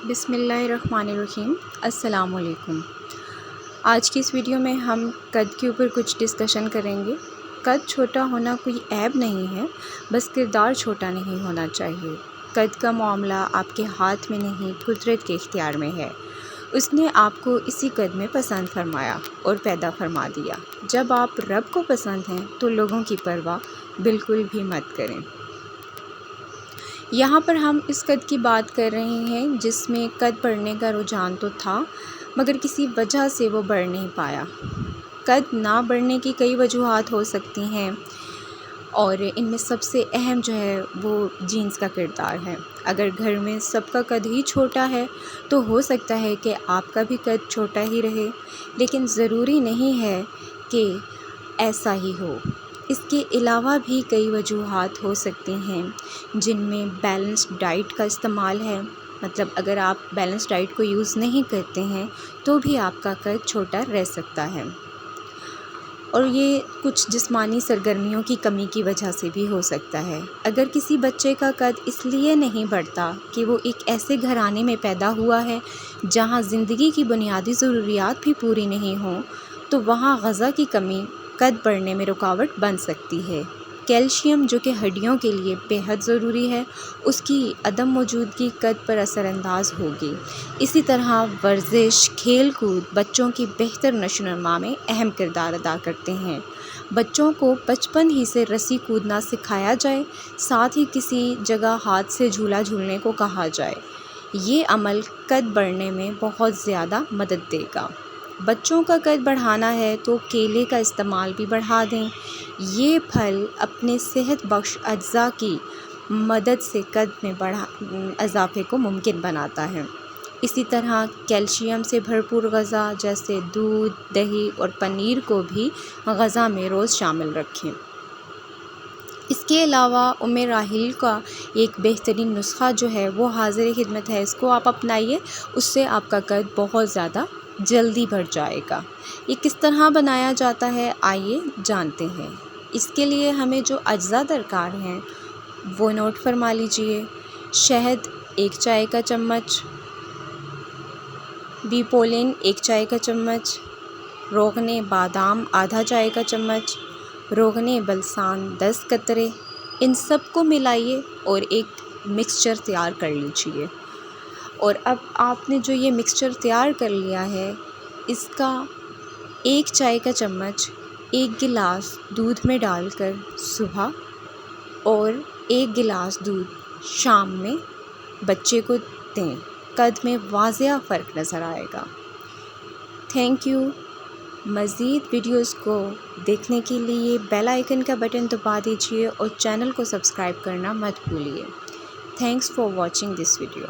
بسم اللہ الرحمن الرحیم۔ السلام علیکم۔ آج کی اس ویڈیو میں ہم قد کے اوپر کچھ ڈسکشن کریں گے۔ قد چھوٹا ہونا کوئی عیب نہیں ہے، بس کردار چھوٹا نہیں ہونا چاہیے۔ قد کا معاملہ آپ کے ہاتھ میں نہیں، قدرت کے اختیار میں ہے۔ اس نے آپ کو اسی قد میں پسند فرمایا اور پیدا فرما دیا۔ جب آپ رب کو پسند ہیں تو لوگوں کی پرواہ بالکل بھی مت کریں۔ یہاں پر ہم اس قد کی بات کر رہے ہیں جس میں قد بڑھنے کا رجحان تو تھا مگر کسی وجہ سے وہ بڑھ نہیں پایا۔ قد نہ بڑھنے کی کئی وجوہات ہو سکتی ہیں اور ان میں سب سے اہم جو ہے وہ جینس کا کردار ہے۔ اگر گھر میں سب کا قد ہی چھوٹا ہے تو ہو سکتا ہے کہ آپ کا بھی قد چھوٹا ہی رہے، لیکن ضروری نہیں ہے کہ ایسا ہی ہو۔ اس کے علاوہ بھی کئی وجوہات ہو سکتی ہیں جن میں بیلنسڈ ڈائٹ کا استعمال ہے۔ مطلب اگر آپ بیلنس ڈائٹ کو یوز نہیں کرتے ہیں تو بھی آپ کا قد چھوٹا رہ سکتا ہے، اور یہ کچھ جسمانی سرگرمیوں کی کمی کی وجہ سے بھی ہو سکتا ہے۔ اگر کسی بچے کا قد اس لیے نہیں بڑھتا کہ وہ ایک ایسے گھرانے میں پیدا ہوا ہے جہاں زندگی کی بنیادی ضروریات بھی پوری نہیں ہوں، تو وہاں غذا کی کمی قد بڑھنے میں رکاوٹ بن سکتی ہے۔ کیلشیم جو کہ ہڈیوں کے لیے بے حد ضروری ہے، اس کی عدم موجودگی قد پر اثر انداز ہوگی۔ اسی طرح ورزش، کھیل کود بچوں کی بہتر نشو و نما میں اہم کردار ادا کرتے ہیں۔ بچوں کو بچپن ہی سے رسی کودنا سکھایا جائے، ساتھ ہی کسی جگہ ہاتھ سے جھولا جھولنے کو کہا جائے۔ یہ عمل قد بڑھنے میں بہت زیادہ مدد دے گا۔ بچوں کا قد بڑھانا ہے تو کیلے کا استعمال بھی بڑھا دیں۔ یہ پھل اپنے صحت بخش اجزاء کی مدد سے قد میں اضافے کو ممکن بناتا ہے۔ اسی طرح کیلشیم سے بھرپور غذا جیسے دودھ، دہی اور پنیر کو بھی غذا میں روز شامل رکھیں۔ اس کے علاوہ راحیل کا ایک بہترین نسخہ جو ہے وہ حاضر خدمت ہے، اس کو آپ اپنائیے، اس سے آپ کا قد بہت زیادہ جلدی بڑھ جائے گا۔ یہ کس طرح بنایا جاتا ہے آئیے جانتے ہیں۔ اس کے لیے ہمیں جو اجزاء درکار ہیں وہ نوٹ فرما لیجئے۔ شہد 1 چائے کا چمچ، بی پولن 1 چائے کا چمچ، روغن بادام آدھا چائے کا چمچ، روغن بلسان 10 قطرے۔ ان سب کو ملائیے اور ایک مکسچر تیار کر لیجئے۔ اور اب آپ نے جو یہ مکسچر تیار کر لیا ہے، اس کا 1 چائے کا چمچ 1 گلاس دودھ میں ڈال کر صبح اور 1 گلاس دودھ شام میں بچے کو دیں۔ قد میں واضح فرق نظر آئے گا۔ Thank you. مزید ویڈیوز کو دیکھنے کے لیے بیل آئیکن کا بٹن دبا دیجیے اور چینل کو سبسکرائب کرنا مت بھولیے۔ Thanks for watching this video.